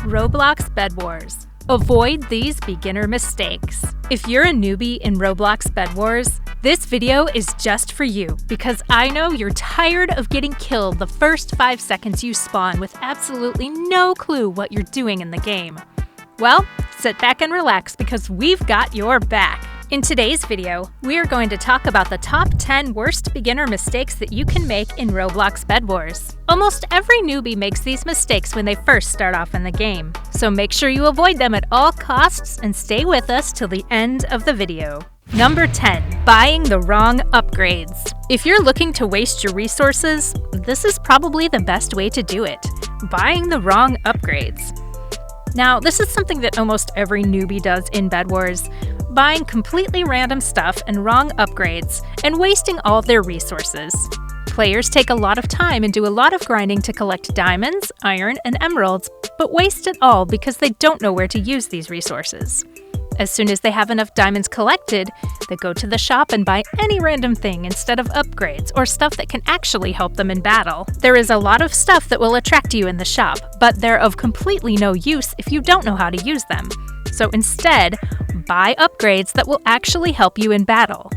Roblox Bedwars. Avoid these beginner mistakes. If you're a newbie in Roblox Bedwars, this video is just for you because I know you're tired of getting killed the first 5 seconds you spawn with absolutely no clue what you're doing in the game. Well, sit back and relax because we've got your back. In today's video, we are going to talk about the top 10 worst beginner mistakes that you can make in Roblox Bedwars. Almost every newbie makes these mistakes when they first start off in the game, so make sure you avoid them at all costs and stay with us till the end of the video. Number 10. Buying the wrong upgrades. If you're looking to waste your resources, this is probably the best way to do it. Buying the wrong upgrades. Now, this is something that almost every newbie does in Bedwars, buying completely random stuff and wrong upgrades, and wasting all of their resources. Players take a lot of time and do a lot of grinding to collect diamonds, iron, and emeralds, but waste it all because they don't know where to use these resources. As soon as they have enough diamonds collected, they go to the shop and buy any random thing instead of upgrades or stuff that can actually help them in battle. There is a lot of stuff that will attract you in the shop, but they're of completely no use if you don't know how to use them. So instead, buy upgrades that will actually help you in battle.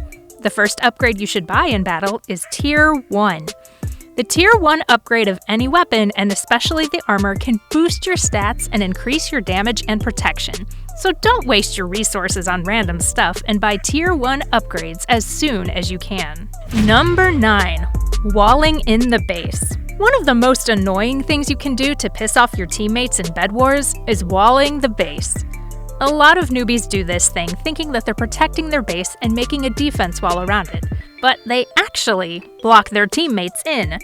The first upgrade you should buy in battle is Tier 1. The Tier 1 upgrade of any weapon, and especially the armor, can boost your stats and increase your damage and protection. So don't waste your resources on random stuff and buy Tier 1 upgrades as soon as you can. Number 9. Walling in the base. One of the most annoying things you can do to piss off your teammates in Bedwars is walling the base. A lot of newbies do this thing thinking that they're protecting their base and making a defense wall around it, but they actually block their teammates in.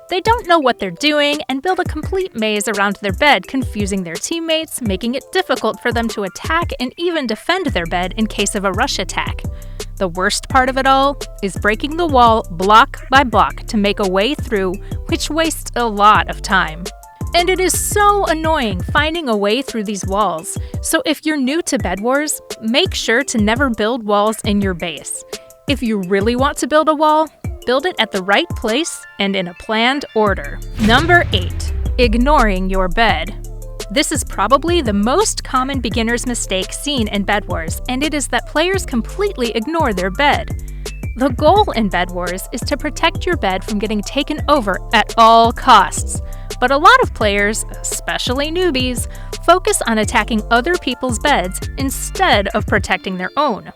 They don't know what they're doing and build a complete maze around their bed, confusing their teammates, making it difficult for them to attack and even defend their bed in case of a rush attack. The worst part of it all is breaking the wall block by block to make a way through, which wastes a lot of time. And it is so annoying finding a way through these walls, so if you're new to Bedwars, make sure to never build walls in your base. If you really want to build a wall, build it at the right place and in a planned order. Number 8. Ignoring your bed. This is probably the most common beginner's mistake seen in Bedwars, and it is that players completely ignore their bed. The goal in Bedwars is to protect your bed from getting taken over at all costs. But a lot of players, especially newbies, focus on attacking other people's beds instead of protecting their own.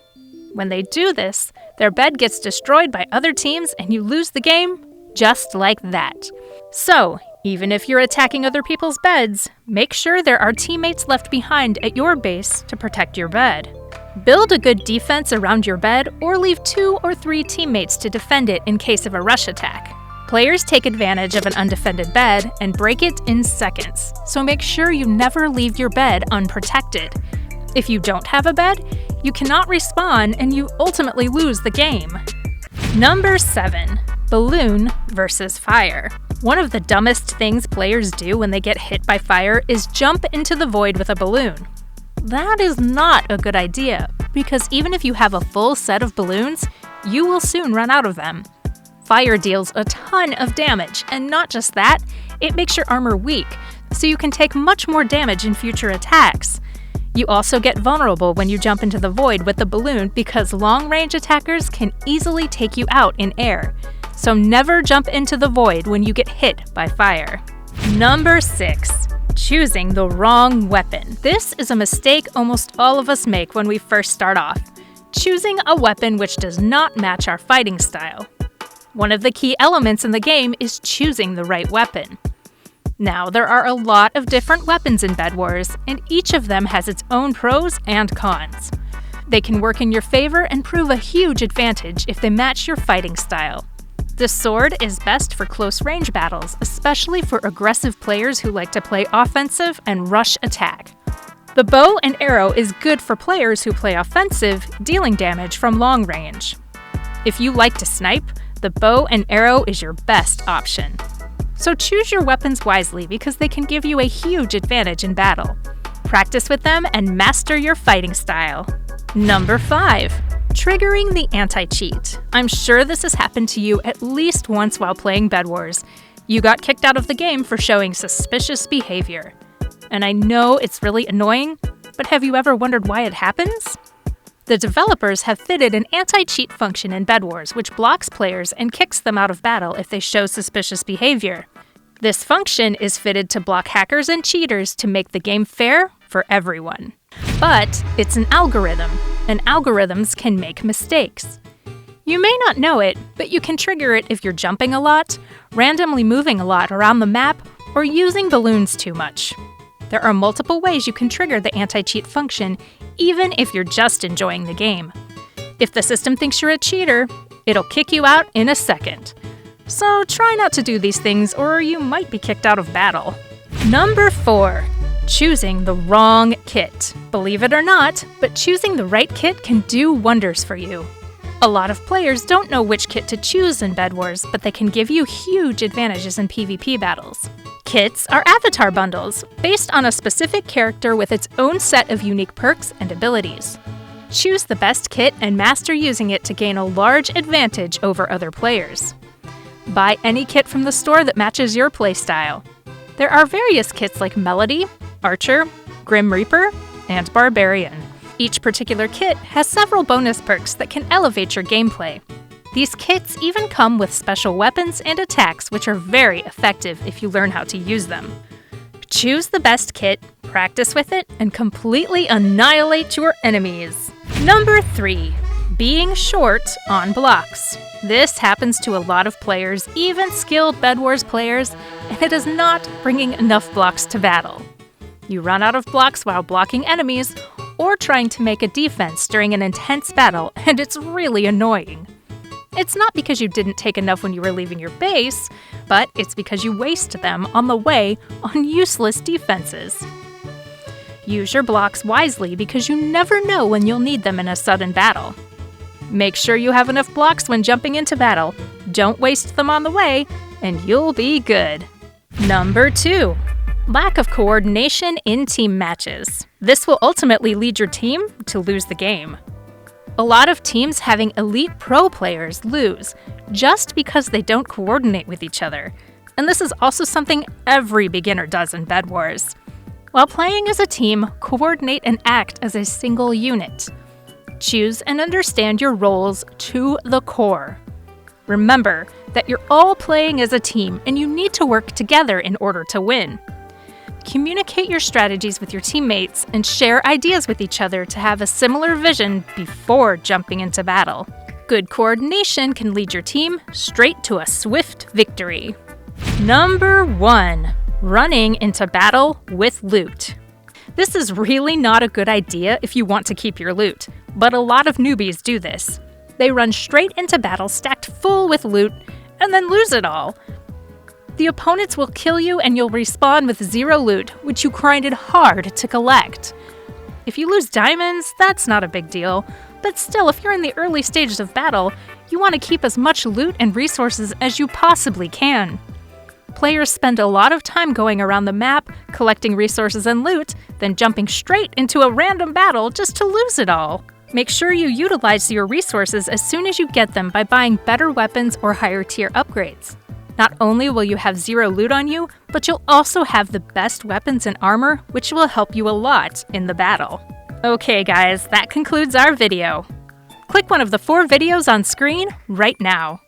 When they do this, their bed gets destroyed by other teams and you lose the game just like that. So, even if you're attacking other people's beds, make sure there are teammates left behind at your base to protect your bed. Build a good defense around your bed or leave 2 or 3 teammates to defend it in case of a rush attack. Players take advantage of an undefended bed and break it in seconds, so make sure you never leave your bed unprotected. If you don't have a bed, you cannot respawn and you ultimately lose the game. Number 7. Balloon versus fire. One of the dumbest things players do when they get hit by fire is jump into the void with a balloon. That is not a good idea, because even if you have a full set of balloons, you will soon run out of them. Fire deals a ton of damage, and not just that, it makes your armor weak, so you can take much more damage in future attacks. You also get vulnerable when you jump into the void with the balloon because long-range attackers can easily take you out in air. So never jump into the void when you get hit by fire. Number 6. Choosing the wrong weapon. This is a mistake almost all of us make when we first start off. Choosing a weapon which does not match our fighting style. One of the key elements in the game is choosing the right weapon. Now, there are a lot of different weapons in Bedwars, and each of them has its own pros and cons. They can work in your favor and prove a huge advantage if they match your fighting style. The sword is best for close-range battles, especially for aggressive players who like to play offensive and rush attack. The bow and arrow is good for players who play offensive, dealing damage from long range. If you like to snipe, the bow and arrow is your best option. So choose your weapons wisely because they can give you a huge advantage in battle. Practice with them and master your fighting style. Number 5. Triggering the AntiCheat. I'm sure this has happened to you at least once while playing Bedwars. You got kicked out of the game for showing suspicious behavior. And I know it's really annoying, but have you ever wondered why it happens? The developers have fitted an anti-cheat function in Bedwars which blocks players and kicks them out of battle if they show suspicious behavior. This function is fitted to block hackers and cheaters to make the game fair for everyone. But it's an algorithm, and algorithms can make mistakes. You may not know it, but you can trigger it if you're jumping a lot, randomly moving a lot around the map, or using balloons too much. There are multiple ways you can trigger the anti-cheat function, even if you're just enjoying the game. If the system thinks you're a cheater, it'll kick you out in a second. So try not to do these things or you might be kicked out of battle. Number 4. Choosing the wrong kit. Believe it or not, but choosing the right kit can do wonders for you. A lot of players don't know which kit to choose in Bedwars, but they can give you huge advantages in PvP battles. Kits are avatar bundles, based on a specific character with its own set of unique perks and abilities. Choose the best kit and master using it to gain a large advantage over other players. Buy any kit from the store that matches your playstyle. There are various kits like Melody, Archer, Grim Reaper, and Barbarian. Each particular kit has several bonus perks that can elevate your gameplay. These kits even come with special weapons and attacks which are very effective if you learn how to use them. Choose the best kit, practice with it, and completely annihilate your enemies. Number 3. Being short on blocks. This happens to a lot of players, even skilled Bedwars players, and it is not bringing enough blocks to battle. You run out of blocks while blocking enemies, or trying to make a defense during an intense battle, and it's really annoying. It's not because you didn't take enough when you were leaving your base, but it's because you waste them on the way on useless defenses. Use your blocks wisely because you never know when you'll need them in a sudden battle. Make sure you have enough blocks when jumping into battle, don't waste them on the way, and you'll be good. Number 2. Lack of coordination in team matches. This will ultimately lead your team to lose the game. A lot of teams having elite pro players lose just because they don't coordinate with each other. And this is also something every beginner does in Bedwars. While playing as a team, coordinate and act as a single unit. Choose and understand your roles to the core. Remember that you're all playing as a team and you need to work together in order to win. Communicate your strategies with your teammates and share ideas with each other to have a similar vision before jumping into battle. Good coordination can lead your team straight to a swift victory. Number 1. Running into battle with loot. This is really not a good idea if you want to keep your loot, but a lot of newbies do this. They run straight into battle stacked full with loot and then lose it all. The opponents will kill you and you'll respawn with 0 loot, which you grinded hard to collect. If you lose diamonds, that's not a big deal, but still, if you're in the early stages of battle, you want to keep as much loot and resources as you possibly can. Players spend a lot of time going around the map, collecting resources and loot, then jumping straight into a random battle just to lose it all. Make sure you utilize your resources as soon as you get them by buying better weapons or higher tier upgrades. Not only will you have 0 loot on you, but you'll also have the best weapons and armor, which will help you a lot in the battle. Okay guys, that concludes our video. Click one of the 4 videos on screen right now.